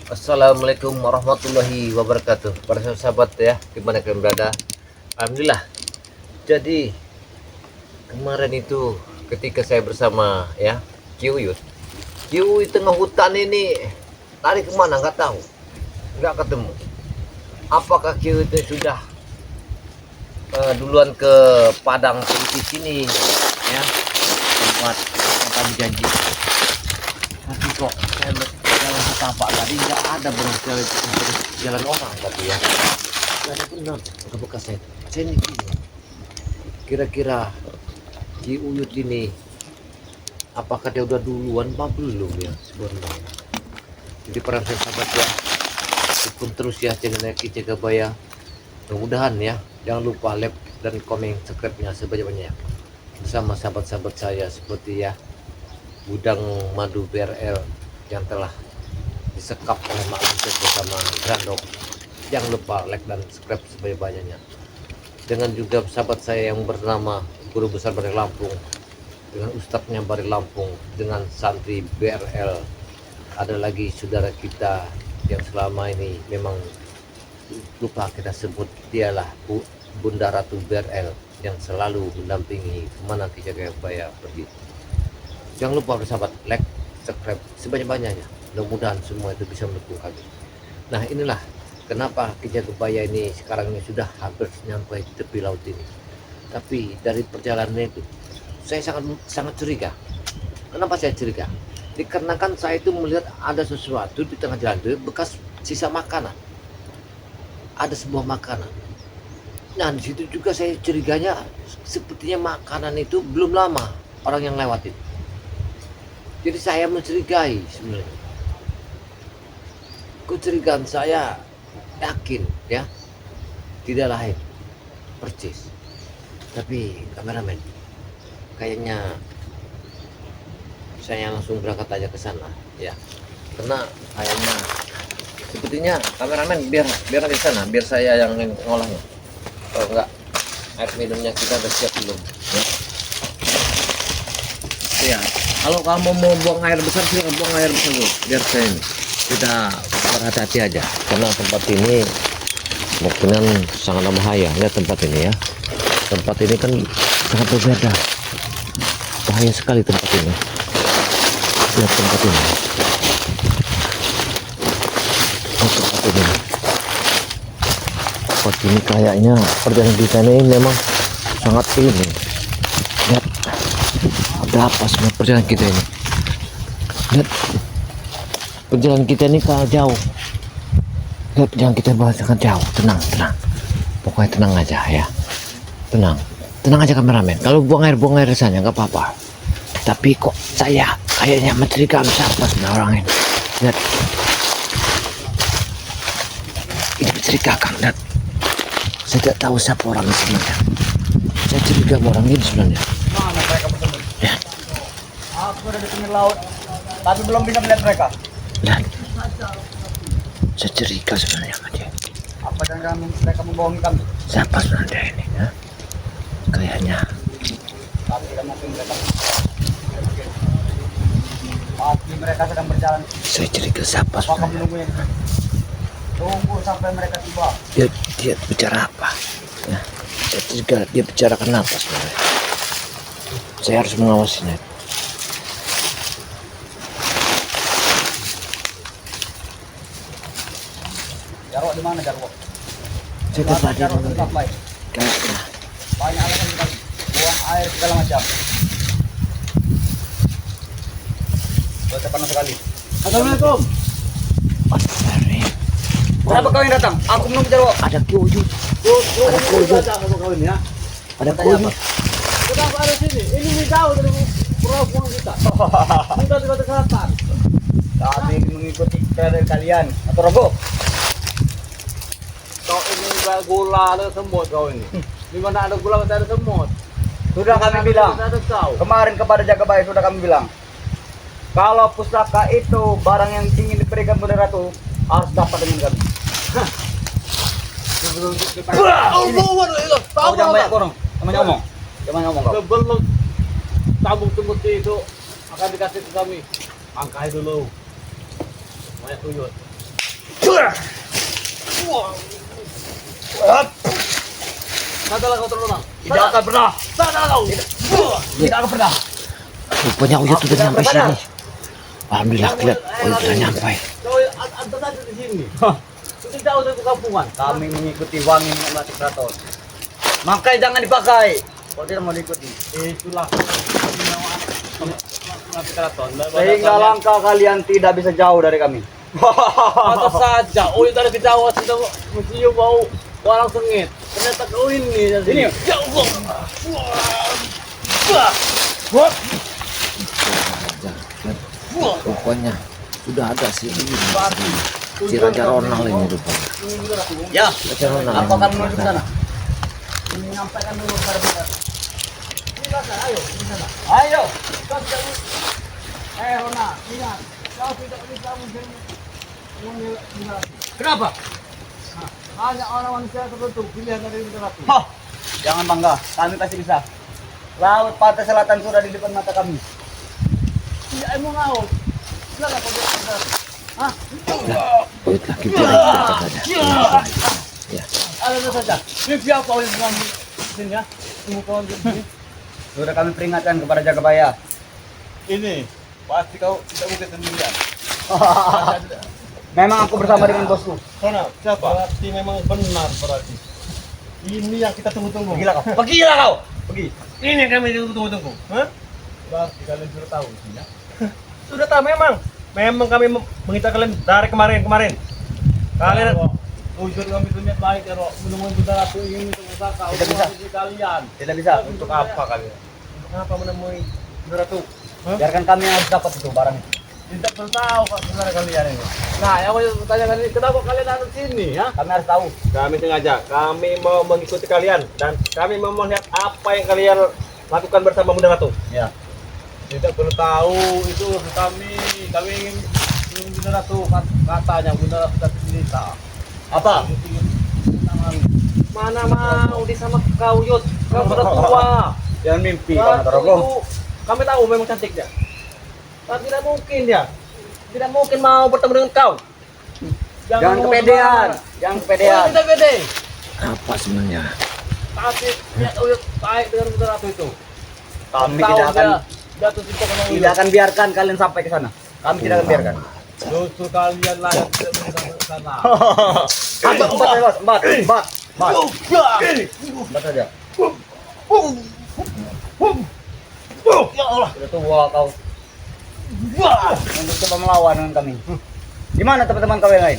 Assalamualaikum warahmatullahi wabarakatuh. Para sahabat ya, dimana kalian berada. Alhamdulillah. Jadi kemarin itu ketika saya bersama ya Kiuyut tengah hutan ini, lari kemana nggak tahu, nggak ketemu. Apakah Kiuyut sudah duluan ke padang seperti sini ya, tempat kami janji. Tapi kok saya jalan setapak tadi nggak ada jalan orang tapi ya nggak ada benar ke bekas saya ini bingung. Kira-kira Ki Uyut ini apakah dia udah duluan apa belum ya sebenarnya. Jadi para sahabat ya, ikutin terus ya channelnya Ki Jagabaya. Mudah-mudahan ya, jangan lupa like dan komen subscribe-nya sebanyak-banyak bersama sahabat-sahabat saya seperti ya Gudang Madu BRL yang telah disekap oleh Mak Lancet bersama Grandok. Jangan lupa like dan subscribe sebanyak-banyaknya. Dengan juga sahabat saya yang bernama Guru Besar Bari Lampung, dengan Ustadznya Bari Lampung, dengan santri BRL. Ada lagi saudara kita yang selama ini memang lupa kita sebut, dialah Bunda Ratu BRL yang selalu mendampingi kemana Ki Jagabaya pergi. Jangan lupa bersahabat like, subscribe sebanyak-banyaknya. Mudah-mudahan semua itu bisa mendukung kami. Nah inilah kenapa Ki Jagabaya ini sekarang ini sudah hampir sampai di tepi laut ini. Tapi dari perjalanan itu saya sangat curiga. Kenapa saya curiga? Dikarenakan saya itu melihat ada sesuatu di tengah jalan itu bekas sisa makanan. Ada sebuah makanan. Nah di situ juga saya curiganya sepertinya makanan itu belum lama orang yang lewatin. Jadi saya mencurigai sebenarnya. Kecurigaan saya yakin ya tidak lain percis. Tapi kameramen, kayaknya saya langsung berangkat aja ke sana ya. Karena kayaknya sepertinya kameramen biar di sana, biar saya yang ngolahnya. Kalau enggak air minumnya kita udah siap belum ya. Ya, kalau kamu mau buang air besar silakan buang air besar dulu. Biar saya ini kita berhati-hati aja karena tempat ini kemungkinan sangat bahaya. Lihat tempat ini ya. Tempat ini kan sangat berbeda. Bahaya sekali tempat ini. Lihat tempat ini. Tempat ini. Tempat ini kayaknya perjalanan kita ini memang sangat ini. Lihat. Ada apa semua perjalanan kita ini? Lihat perjalanan kita ini sangat jauh. Lihat perjalanan kita sangat jauh. Tenang. Pokoknya tenang aja ya. Tenang aja kameramen. Kalau buang air saja nggak apa-apa. Tapi kok saya kayaknya mencurigakan siapa sebenarnya orang ini. Lihat. Ini mencurigakan. Lihat. Saya tidak tahu siapa orang ini sebenarnya. Saya curiga orang ini sebenarnya. Mana mereka bersembunyi? Ya. Aku udah di pinggir laut, tapi belum bisa melihat mereka. Lihat. Saya curiga sebenarnya sama dia. Apa jangan mereka membohongi kami? Siapa sebenarnya ini ya? Kayaknya Tapi tidak mungkin mereka. Pasti mereka sedang berjalan. saya curiga siapa Apakah sebenarnya? menunggu yang tunggu sampai mereka tiba? Dia bicara apa? Ya. Saya curiga dia bicara kenapa sebenarnya? Saya harus mengawasinya. Jarwo di mana Jarwo? Saya tadi Jarwo tetap baik. kayaknya Banyak alasan kita buang air segala macam. Sudah panas sekali. Assalamualaikum. Kenapa kau yang datang? Aku menunggu Jarwo. ada Kiuyut. Ada Kuyut. kau ini ya. Ada Kuyut. Kenapa ada sini? Ini lebih jauh dari pulau kita. Kita di Kota Selatan. Kami mengikuti dari kalian. Atau Rogo? Kau ini enggak gula ada semut kau ini. Di mana ada gula masih ada semut. Sudah kami bilang. Masih ada kau. Kemarin kepada Jagabaya sudah kami bilang. Kalau pusaka itu barang yang ingin diberikan Bunda Ratu harus dapat dengan kami. Sebelum kita Kau jangan banyak korong. Jangan ngomong. Jangan ngomong kau. sebelum tabung semut itu akan dikasih ke kami. Angkai dulu. Banyak tuyul. Sadar kau terus. Tidak akan pernah. Sadar kau. Tidak akan pernah. Rupanya Uyut sudah nyampe sini. Alhamdulillah Uyut sudah nyampe. Kau antar saja di sini. Tidak jauh dari kampungan. Kami mengikuti wangi Mati Keraton. Makanya jangan dipakai. Kalau tidak mau diikuti. Itulah. Mati Keraton. Sehingga langkah kalian tidak bisa jauh dari kami. Pantas saja. Oh, dari kejauhan sudah mencium bau orang sengit. Ternyata kau ini. Sini. Ya Allah. Rupanya sudah ada si Raja Ronald ini rupanya. Ya. Raja Ronald. Apa kamu menuju ke sana? Menyampaikan dulu kepada kita. Ayo, di sana. Ayo. Kau tidak Rona, ingat. Kau tidak bisa menjelaskan. Kenapa? Hanya orang manusia tertentu pilihan dari Ratu. Hah. Jangan bangga. Kami pasti bisa. Laut pantai selatan sudah di depan mata kami. Tidak mau laut. Silakan kau bilang. Hah? Uyut lagi bilang saja. Ya. Ada saja. Ini siapa yang mengambil sini ya? Tunggu kawan sini. Sudah kami peringatkan kepada Jagabaya. Ini pasti kau tidak mungkin sendirian. Memang aku bersama dengan bosku. Sana, siapa? Berarti memang benar berarti. Ini yang kita tunggu-tunggu. Pergilah kau. Pergilah kau. Pergi. Ini yang kami tunggu-tunggu. Hah? Berarti kalian sudah tahu ya? Sudah tahu memang. Memang kami mengincar kalian dari kemarin. Kalian wujud kami itu niat baik ya, Rok. Menemui Bunda Ratu ini untuk usaha Tidak bisa. kalian. Tidak bisa. Untuk apa kalian? Untuk apa menemui Bunda Ratu? Hah? Biarkan kami yang harus dapat itu barang. Tidak perlu tahu Pak sebenarnya kalian ini. Nah, yang mau bertanya kali ini, kenapa kalian ada di sini ya? Kami harus tahu. Kami sengaja, kami mau mengikuti kalian dan kami mau melihat apa yang kalian lakukan bersama Bunda Ratu. Ya. Tidak perlu tahu itu urusan kami. Kami ingin Bunda Ratu katanya Bunda Ratu tapi cerita. Apa? Mana mau di sama kau Yud, kau sudah tua. Jangan mimpi kau Ratu Natarogong. itu, kami tahu memang cantik dia. Tapi tidak mungkin dia. Tidak mungkin mau bertemu dengan kau. Jangan ngomong kepedean. sembarangan. Jangan Oh, kepedean. tidak pede. Apa sebenarnya? Tapi niat Uyut baik dengan Bunda Ratu itu. Kami Tahu tidak akan dia jatuh cinta sama Uyut. tidak akan biarkan kalian sampai ke sana. Kami tidak akan biarkan. Justru kalian lah yang tidak bisa ke sana. Empat saja, Bos. Empat. Empat saja. Ya Allah. Sudah tua kau untuk coba melawan dengan kami. Di mana teman-teman kau yang lain?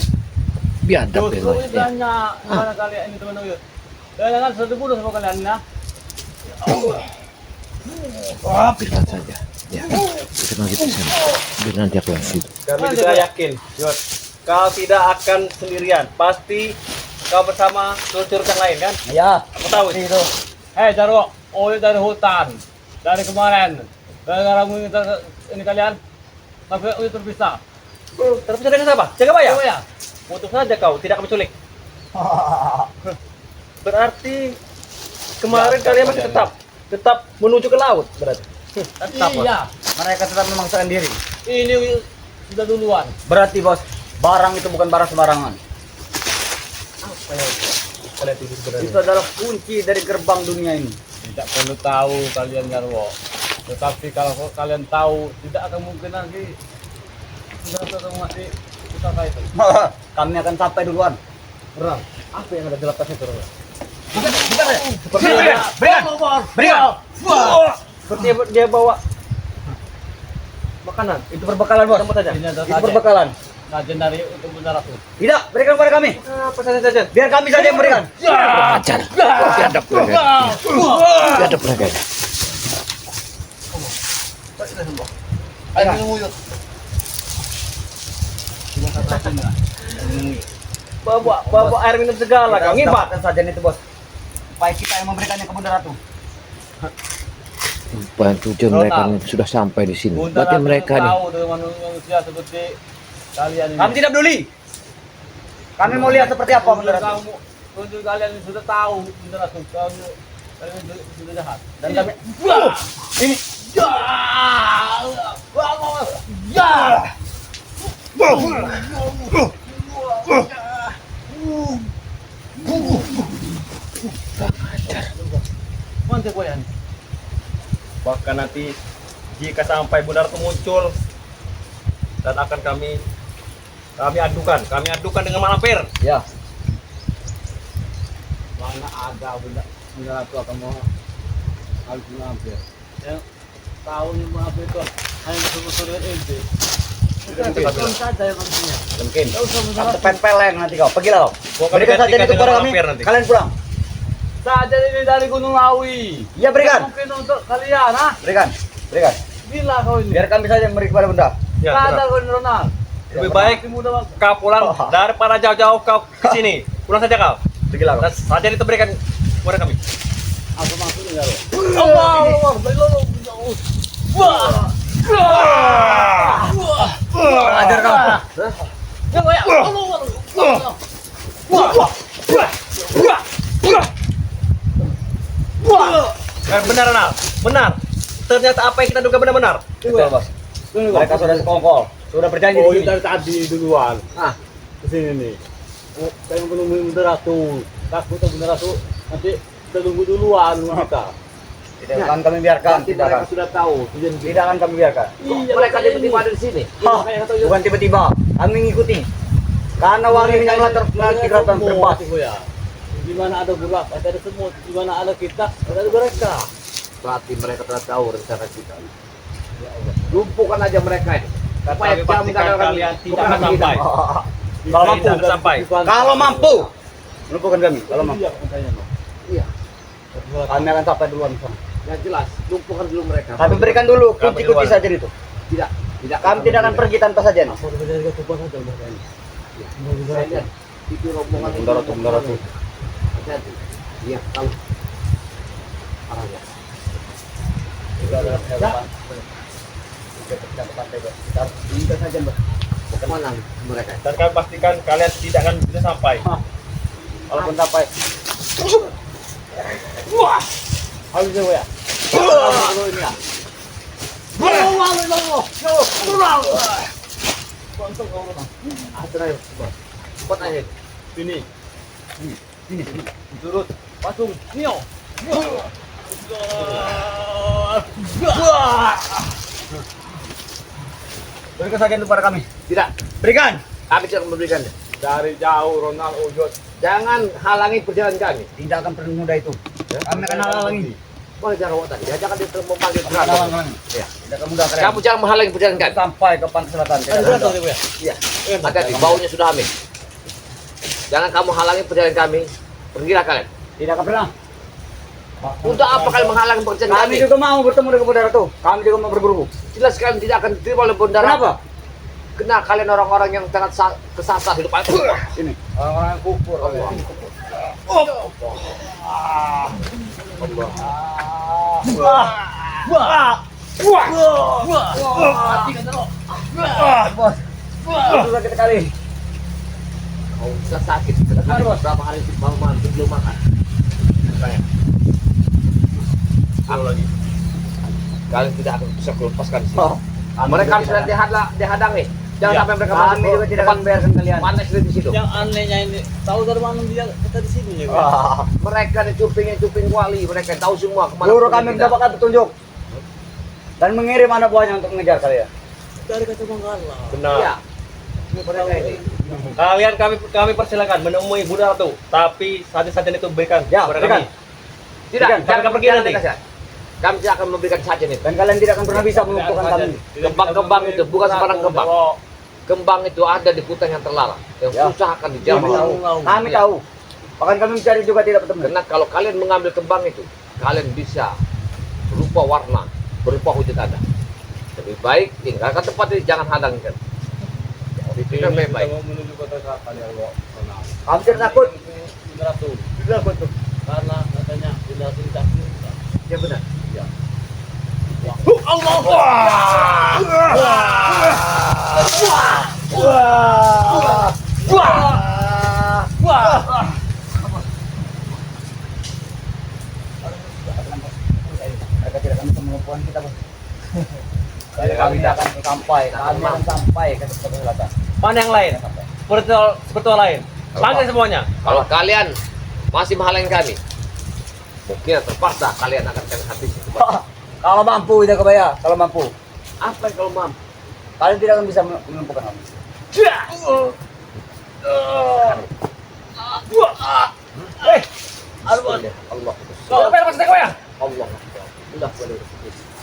Biadab Justru ya. itu tanya mana kalian ini teman Uyut. Jangan sudah dibunuh sama kalian ya. Biarkan saja. Ya. Kita lanjut ke sana. Biar nanti aku yang situ. Kami juga yakin, Yud, kau tidak akan sendirian. Pasti kau bersama curug-curug yang lain kan? Ya. Aku tahu itu. Itu. Jarwo, Uyut dari hutan. Dari kemarin. Gara-gara ini kalian. Tapi Uyut terpisah. Terus dengan siapa? Jagabaya? Coba ya. Putus saja kau, tidak kami culik. Berarti kemarin kalian masih tetap menuju ke laut berarti. Iya. Mereka tetap memaksakan diri. Ini Uyut sudah duluan. Berarti bos, barang itu bukan barang sembarangan. Kalian tuju sebenarnya. Itu adalah kunci dari gerbang dunia ini. Tidak perlu tahu kalian Jarwo. Tetapi kalau kalian tahu, tidak akan mungkin lagi sudah ketemu mati pusaka itu. Kami akan sampai duluan. Perang. Apa yang ada di atas itu? Seperti dia bawa makanan. Itu perbekalan bos. Tempat saja. Ini ada Itu perbekalan. sajen dari untuk Bunda Ratu. Tidak, berikan kepada kami. Apa saja. Biar kami saja yang berikan. Ajar. Biadab mereka. Biadab mereka. Ayo Uyut. Bawa air minum segala. Kita Kau ngibat. dapatkan saja itu bos. Supaya kita yang memberikannya ke Bunda Ratu. Rupanya tujuan mereka ini sudah sampai di sini. Bunda Berarti Ratu mereka nih. tahu dengan manusia seperti kalian ini. Kami tidak peduli. Kami mau lihat seperti apa Bunda Ratu. Kamu, untuk kalian ini sudah tahu Bunda Ratu. Kalian sudah jahat. Dan kami Ini. sih koyan. Bahkan nanti jika sampai benar itu muncul dan akan kami adukan dengan Malampir. Ya. Mana ada benar itu akan mau harus mengambil. Ya, tahu yang mengambil itu hanya betul-betul ente. Bukan saja yang maksudnya. Mungkin. Tahu sama Tempeleng nanti kau. Pergilah kau. Gua akan Berikan saja gantikan itu dengan kepada kami. Malampir nanti. Kalian pulang. saja ini dari Gunung Lawi. Iya, berikan. Mungkin untuk kalian, ha? Berikan. Berikan. Gila kau ini. Biar kami saja yang beri kepada bunda. Ya, Ada benar. kau ini Ronald. Lebih baik Muda bang. kau pulang daripada jauh-jauh kau ke sini. Pulang saja kau. Pergilah kau. Dan saja itu berikan kepada kami. Apa maksudnya lo? Allah, belum. Wah. Ajar kau. Ya, ya. Benar, Ronald. Benar. Ternyata apa yang kita duga benar-benar. Betul, Bos. Mereka sudah sekongkol. Sudah berjanji Oh, di itu sini. dari tadi duluan. Ah. Kesini nih. Oh, saya mau nungguin bendera tuh. Takut bendera tuh. Nanti kita tunggu duluan kita. Tidak akan kami biarkan. Nanti Tidak akan. mereka sudah tahu. Tujuan kita. Tidak akan kami biarkan. Iya, Mereka makanya tiba-tiba ini. ada di sini. Iya, makanya kata Bukan tiba-tiba. Kami mengikuti. Karena wangi menyala terkiratan terbas. Ya. Di mana ada burak, ada semut. Di mana ada kita, ada mereka. Berarti mereka telah tahu rencana kita. Lumpuhkan aja mereka ini. Supaya Kami jam pastikan kalian tidak akan sampai. Kalau mampu. Tidak akan sampai. Kalau mampu. Lumpuhkan kami. Kalau mampu. Iya, katanya, no. Iya. Kami akan sampai duluan di sana. Yang jelas, lumpuhkan dulu mereka. Tapi berikan dulu Kami kunci-kunci duluan. saja itu. Tidak. Tidak. Kami tidak akan pergi tanpa sajian. Aku udah jaga tumpah saja mereka ini. Saya lihat itu rombongan Bunda Ratu, Bunda Ratu. Hati-hati. Iya, tahu. Arahnya. Minta saja, Mbak. Kemana mereka? Dan kami pastikan kalian tidak akan bisa sampai. Walaupun sampai. Harus jaga ya. ini ya. Cepat aja. Sini. Turut. Pasung. Nio. Berikan sajian itu pada kami. Tidak. Berikan. Kami tidak memberikan. Dari jauh Ronald Ujot. Jangan halangi perjalanan kami. Tidak akan pernah mudah itu. Kami akan halangi. Boleh jangan awak tadi. Ya, jangan dia memanggil Kami akan berantem. halangi. Ya. Tidak akan mudah kalian. Kamu jangan menghalangi perjalanan kami. Sampai ke pantai selatan. Tidak Ada akan berapa mudah. ya? Iya. Hati-hati, baunya sudah hamil. Jangan kamu halangi perjalanan kami. Pergilah kalian. Tidak akan pernah. Untuk apa kalian menghalangi perjalanan Kami kami? juga mau bertemu dengan Bunda Ratu. Kami juga mau berburu. Jelas kalian tidak akan diterima oleh Bunda Ratu. Kenapa? Kena kalian orang-orang yang sangat kesasar hidup kalian. Ini orang-orang yang kufur. Itu sakit sekali. Kau sudah sakit. Berapa hari malam belum makan? Apa lagi? Kalian tidak akan bisa melepaskan sini. Oh, Mereka harus dihadangi. Jangan Ya. sampai mereka Kami juga tidak akan membiarkan kalian. panas di situ. Yang anehnya ini, tahu dari mana dia kita di sini ya? Ah, Mereka nih cuping wali, mereka tahu semua kemana. Guru pergi kami kita. mendapatkan petunjuk dan mengirim anak buahnya untuk mengejar kalian. Dari kata Manggala. Benar. Iya. Mereka ini. Kalian kami persilakan menemui Bunda Ratu, tapi sajian itu berikan Ya, kepada berikan. kami. Tidak, Jangan, jangan pergi jangan nanti. dikasih. Kami tidak akan memberikan sajian itu. Dan kalian tidak akan pernah bisa melumpuhkan kami. Kembang-kembang itu bukan sembarang kembang. Kembang itu ada di hutan yang terlarang, yang Ya. susah akan Kami dijamah. tahu. Kami Iya. tahu. Bahkan kami mencari juga tidak bertemu. Karena kalau kalian mengambil kembang itu, kalian bisa berupa warna, berupa wujud ada. Lebih baik tinggalkan tempat ini, jangan hadangkan. Itu yang lebih baik. Mau menuju kota selatan ya, Wak. Kami tidak takut. Bunda Ratu. Karena katanya Bunda Ratu tidak cinta. Ya benar. Mereka tidak akan bisa melumpuhkan kita, Bos. Kami tidak akan sampai. Kami akan sampai ke tempat selatan. Mana yang lain? Spiritual lain. Panggil semuanya. Kalau kalian masih menghalangi kami, Mungkin terpaksa kalian akan kami habisi. Kalau mampu tidak kebaya, kalau mampu. Apa yang kalau mampu? Kalian tidak akan bisa melumpuhkan kami. Allah. Kau apa yang maksudnya kau ya? Allah. Udah boleh.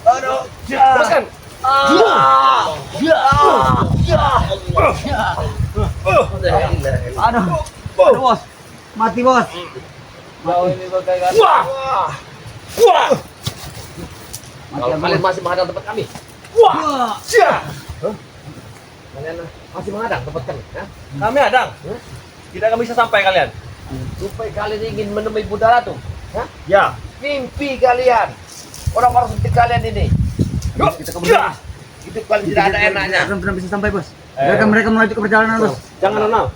Aduh. Teruskan. Aduh, bos, mati bos. Jauh ini bagaikan. Kalau kalian masih menghadang tempat kami, Wah. kalian masih menghadang tempat kami, ya? Kami hadang. Tidak akan bisa sampai kalian. Supaya kalian ingin menemui Bunda Ratu, ya? Ya. Mimpi kalian, orang-orang seperti kalian ini. Kita kemudian Itu paling tidak ada enaknya. akan pernah bisa sampai bos. Biarkan mereka melaju ke perjalanan bos. Jangan Ronald.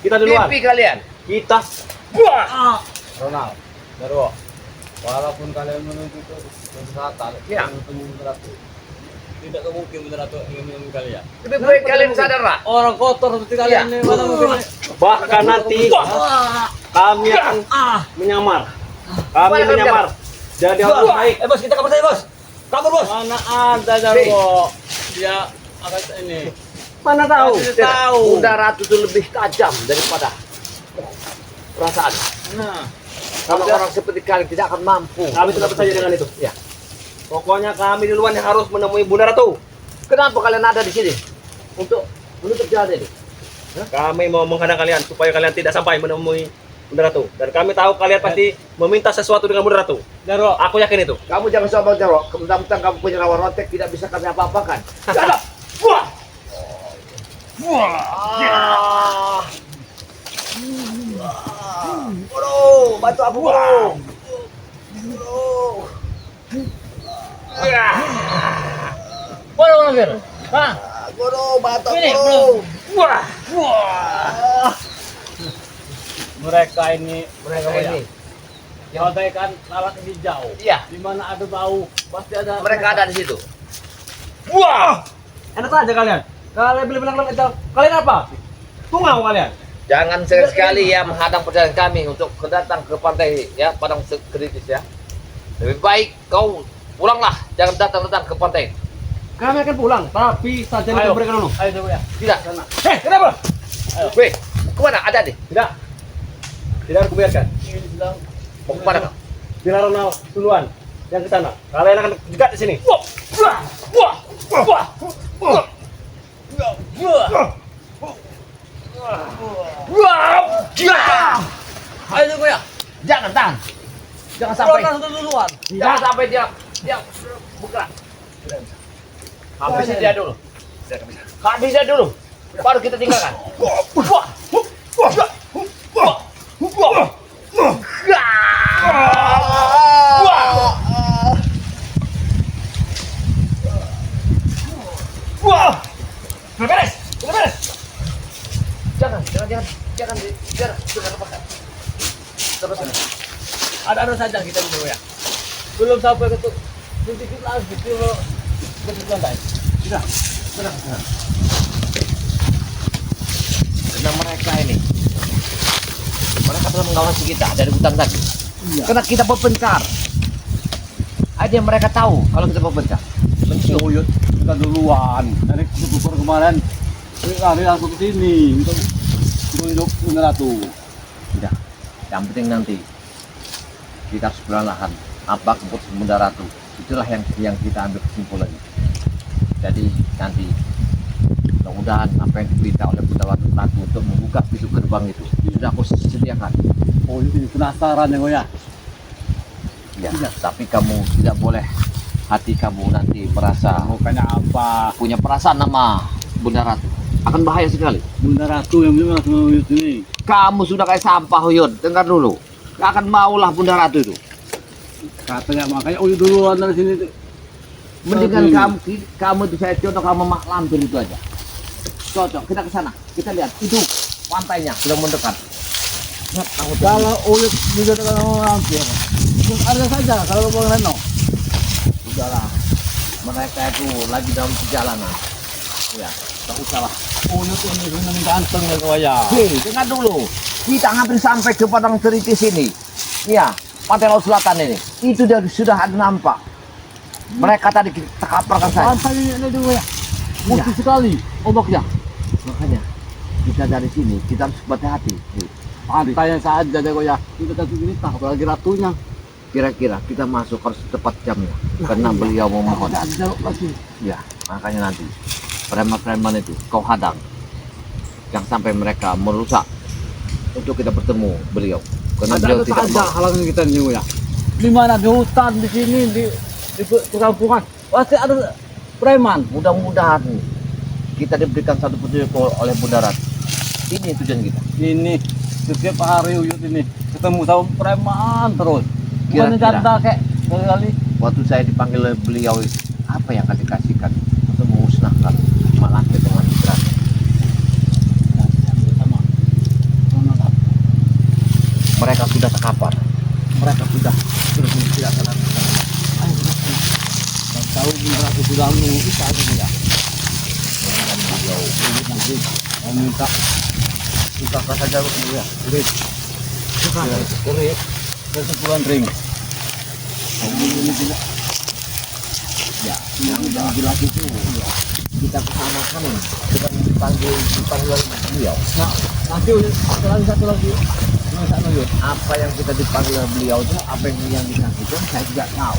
Kita duluan. Mimpi kalian. Kita. Wah. Ronald, Darwo, walaupun kalian menuju ke selatan, Ya. bertemu Bunda Ratu, tidak mungkin Bunda Ratu ingin menemui kalian. Lebih baik kalian sadar lah. Orang kotor seperti kalian ini mana mungkin? Bahkan nanti kami akan menyamar. Kami Mana menyamar. Jadi orang baik. Bos, kita kabur saja bos. Kabur bos. Mana ada Darwo? Dia akan ini. Mana tahu? Tahu. Bunda Ratu itu lebih tajam daripada perasaan. Nah, Orang-orang seperti kalian tidak akan mampu. Kami tidak percaya dengan itu. Ya. Pokoknya kami duluan yang harus menemui Bunda Ratu. Kenapa kalian ada di sini? Untuk menutup jalan ini. Kami mau menghadang kalian supaya kalian tidak sampai menemui Bunda Ratu. Dan kami tahu kalian pasti meminta sesuatu dengan Bunda Ratu. Darwo, Aku yakin itu. Kamu jangan sombong Jarwo. Mentang-mentang kamu punya rawa rontek tidak bisa kami apa-apakan. Ada. Wah. Wah. Bro, bantu aku bro. boleh lagi. Hah? Bro, bantu aku Ini, bro. Wah. Mereka ini Ini. bagaikan lalat hijau. Iya, Di mana ada bau, pasti ada. mereka ada di situ. Wah! Enak aja kalian. Kalian bilang itu. Kalian apa? Tungau kalian. Jangan sekali-sekali ya menghadang perjalanan kami untuk datang ke pantai ya, Padang Kritis ya. Lebih baik kau pulanglah, jangan datang-datang ke pantai. Kami akan pulang, tapi saja Ayo. mereka dulu. Ayo coba ya. Tidak. Sana. Kenapa? Weh, kemana? Ada nih. Tidak. Tidak aku biarkan. Ini sedang Mau kemana kau? Bila Ronald duluan yang ke sana. Kalian akan dekat di sini. Wah! Wah! Wah! Wah! Wah! Ayo coba ya. Jangan tahan. Jangan sampai. duluan. Jangan sampai dia buka. Habisin dia dulu. Habis dia dulu. Baru kita tinggalkan. Wah! Sudah beres. Sudah beres. Jangan lepaskan. Terus. Ada saja kita dulu ya. Belum sampai ke sedikit lagi kilo ke lantai. Karena mereka ini, mereka telah mengawasi kita dari hutan tadi. Iya. Karena kita berpencar. Ada yang mereka tahu kalau kita berpencar. Mencium kita duluan. Dari Bogor kemarin, kami langsung ke sini untuk tunjuk Bunda Ratu. Tidak. Yang penting nanti kita harus perlahan apa keputusan Bunda Ratu. Itulah yang kita ambil kesimpulannya. Jadi nanti mudah-mudahan apa yang diberita oleh Bunda Ratu untuk membuka pintu gerbang itu sudah aku sediakan. Oh ini penasaran ya Goya. Ya, tapi kamu tidak boleh hati kamu nanti merasa Bukannya apa? punya perasaan nama Bunda Ratu. Akan bahaya sekali. Bunda Ratu yang bilang langsung menuju sini. Kamu sudah kayak sampah, Uyun. Dengar dulu. Gak akan maulah Bunda Ratu itu. Katanya makanya Uyun duluan dari sini. Mendingan kamu itu saya contoh kamu mak lampir itu aja. Cocok. Kita ke sana. Kita lihat itu pantainya sudah mendekat. Lihat, kamu tuh. Kalau Uyun juga kalau hampir, ada saja kalau mau Reno. Udahlah. Mereka itu lagi dalam perjalanan. Ya, tak usah lah. Uyun ini benar ganteng ya Goya. Hei, dengar dulu. Kita hampir sampai ke Padang Kritis ini. Ya, pantai laut selatan ini. Itu dia sudah ada nampak. Mereka tadi kita kaparkan saya. Pantai ini dulu ya. Musuh sekali ombaknya. Makanya kita dari sini kita harus berhati-hati. Pantainya saja deh ya. Kita kasih cerita apalagi ratunya. Kira-kira kita masuk harus tepat jamnya karena beliau memohon. Ada jaluk lagi. Ya, makanya nanti preman-preman itu kau hadang. Jangan sampai mereka merusak untuk kita bertemu beliau. Karena beliau tidak ada halangan kita nih ya. Di mana di hutan di sini di perkampungan pasti ada preman. mudah-mudahan kita diberikan satu petunjuk oleh Bunda Ratu. Ini tujuan kita. Ini setiap hari Uyut ini ketemu sama preman terus. Bukan Kira-kira. janda kayak kali. Waktu saya dipanggil oleh beliau, apa yang akan dikasihkan untuk memusnahkan Mak Lampir dengan Ratu? Mereka sudah terkapar. Mereka sudah tidak tenang. Tahu benar aku sudah menunggu kita itu ya. Beliau Nanti mau minta saja ya. Kulit. Kulit. Dan 10 ring. Ini juga. ya, yang jelas itu ya, kita kesamakan dengan dipanggil oleh beliau. Nah, nanti satu lagi. Apa yang kita dipanggil oleh beliau itu, apa yang dikasihkan, saya juga tahu.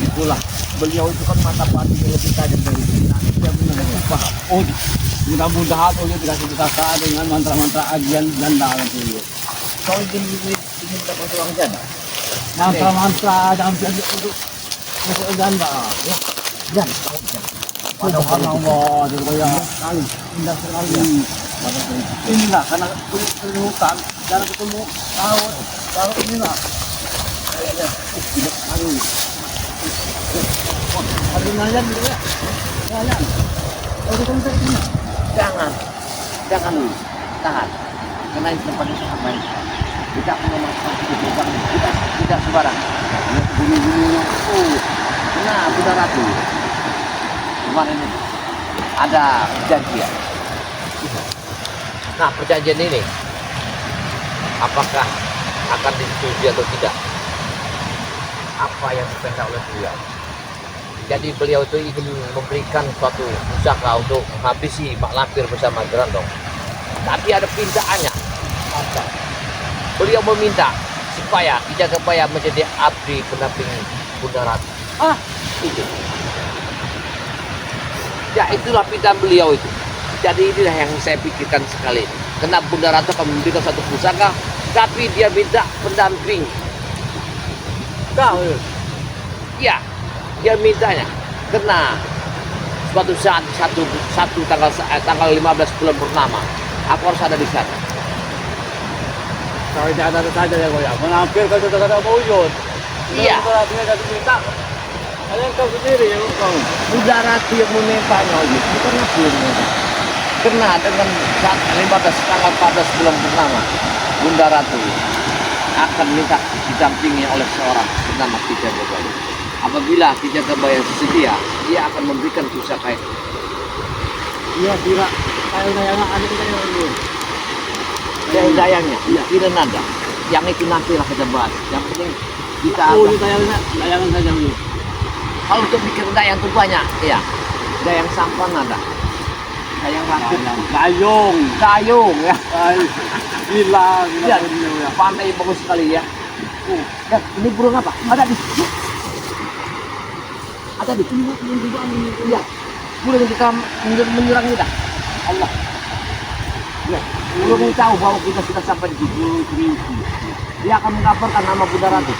Itulah beliau itu kan mata batinnya lebih tajam dari kita. Dia benar-benar paham. Oh, mudah-mudahan Uyut dikasih pusaka dengan mantra-mantra ajian janda nanti Uyut. Kau ingin mendapat uang janda? Mantra-mantra dalam untuk masuk janda. Ya. Dan Subhanallah, itu kayak kali indah sekali. Inilah karena di hutan jarang ketemu laut, laut inilah. Aduh, aduh nelayan gitu ya, nelayan. Oh, kita bisa ini. jangan dulu, tahan. Karena ini tempat itu apa ini? Kita akan memaksakan itu, kita tidak sembarang. Bulu-bulunya, oh, Nah, Bunda Ratu, kemarin ini ada perjanjian. Nah, perjanjian ini apakah akan disetujui atau tidak? Apa yang dipendak oleh beliau? Jadi beliau itu ingin memberikan suatu usaha untuk menghabisi Mak Lampir bersama Gerandong. Tapi ada pintaannya. Beliau meminta supaya Kijang Kebaya menjadi abdi pendamping Bunda Ratu. Itu. Ya, itulah pintaan beliau itu. Jadi inilah yang saya pikirkan sekali. Karena Bunda Ratu akan memberikan satu pusaka, tapi dia minta pendamping. tahu. Ya, dia mintanya. Karena suatu saat tanggal 15 bulan purnama, aku harus ada di sana. Kalau tidak ada saja ya Boya. Menampil kalau tidak ada Uyut. Iya. Artinya jadi minta. Kalian tahu sendiri ya kau. Bunda Ratu yang memintanya gitu, bukan aku yang meminta. Karena dengan tanggal 14 bulan purnama, Bunda Ratu akan minta didampingi oleh seorang bernama Kijang Kebaya. Apabila Kijang Kebaya sedia, dia akan memberikan pusaka itu. Iya, kira kayak layangan ada kita yang dulu. Dayangnya, tidak nada. Yang itu nantilah kita bahas. Yang penting kita Oh, ini layangan saja dulu. kalau untuk bikin dayang itu banyak, ya. Dayang sampan ada. Dayang rakit, Gayung. kayung, ya. Hilang. Ya, pantai bagus sekali ya. Dan ini burung apa? Ada di sini. Ada di sini. Ya. Burung kita menyerang kita. Allah. Ya. Burung ini tahu bahwa kita sudah sampai di sini. Dia akan mengabarkan nama Bunda Ratu.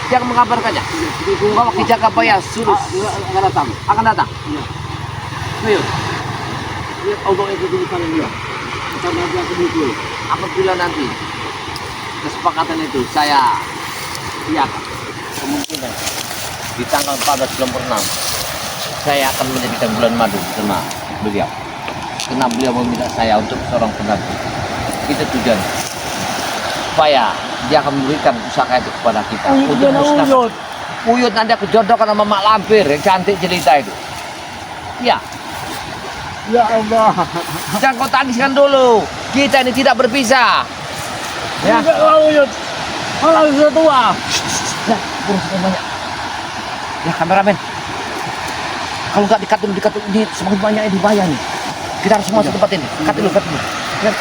Dia akan mengabarkannya. Bahwa Kijang Kebaya suruh Akan datang. akan datang. Iya. Ayo. Lihat ombak itu di sana dia. Kita nanti akan muncul. Apabila nanti kesepakatan itu saya iakan kemungkinan di tanggal 14 bulan purnama saya akan menjadikan bulan madu bersama beliau. Karena beliau meminta saya untuk seorang pendamping. Itu tujuan supaya dia akan memberikan pusaka itu kepada kita untuk musnahkan. Uyut nanti aku jodohkan sama Mak Lampir yang cantik jelita itu. Ya, Ya Allah. jangan kau tangiskan dulu. Kita ini tidak berpisah. Ya. Enggak mau Uyut. Kalau sudah tua. Ya, burung semuanya. Ya, kameramen. Kalau nggak dikat dulu, ini semakin banyak yang dibayar nih. Kita harus semua tempat ini. Kat dulu. Lihat,